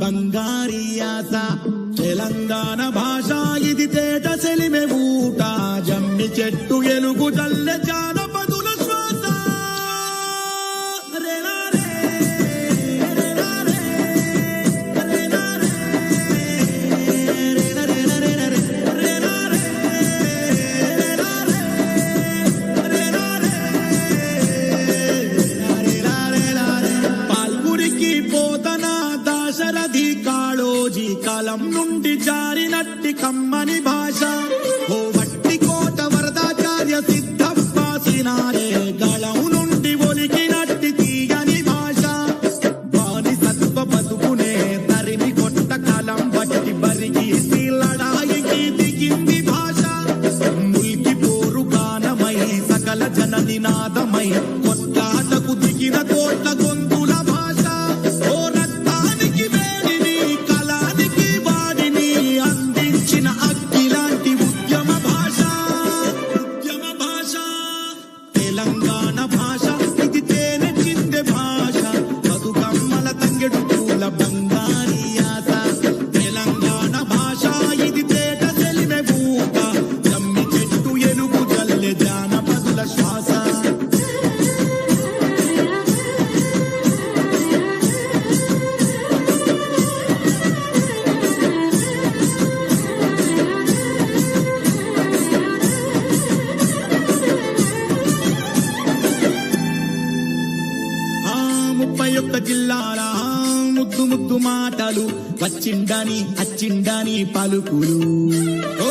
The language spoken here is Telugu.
బంగారి యాస తెలంగాణ భాష ఇది తేట సెలిమె ఊట జమ్మి చెట్టు ఎలుగు జల్లె జానపదుల శ్వాస కాలం నుండి జారినట్టి కమ్మని భాష ఓ వట్టి కోట వరదాచార్య సిద్ధపాసినారే గళం నుండి ఒలికినట్టి తీయని భాష వాని సత్వ బతుకునే తరిమి కొట్ట కాలం బట్టి బరిగి లడాయికి దిగింది భాష ముల్కి పోరు గానమై సకల జన నినాదమై కొట్లాటకు దిగిన కోట్ల గొంతుల భాష ఓ రక్తానికి వేడిని కళానికి వాడిని అందించిన అగ్గిలాంటి ఉద్యమ భాష తెలంగాణ భాష ఇది తేనె చిందె భాష బతుకమ్మల తంగెడు పూల బంగారి యాస తెలంగాణ భాష ఇది తేట సెలిమె ఊట జమ్మి చెట్టు ఎలుగు జల్లె జానపదుల శ్వాస ముప్పై ఒక్క జిల్లాల ముద్దు ముద్దు మాటలు వచ్చిండని అచ్చిండని పలుకులు ఓ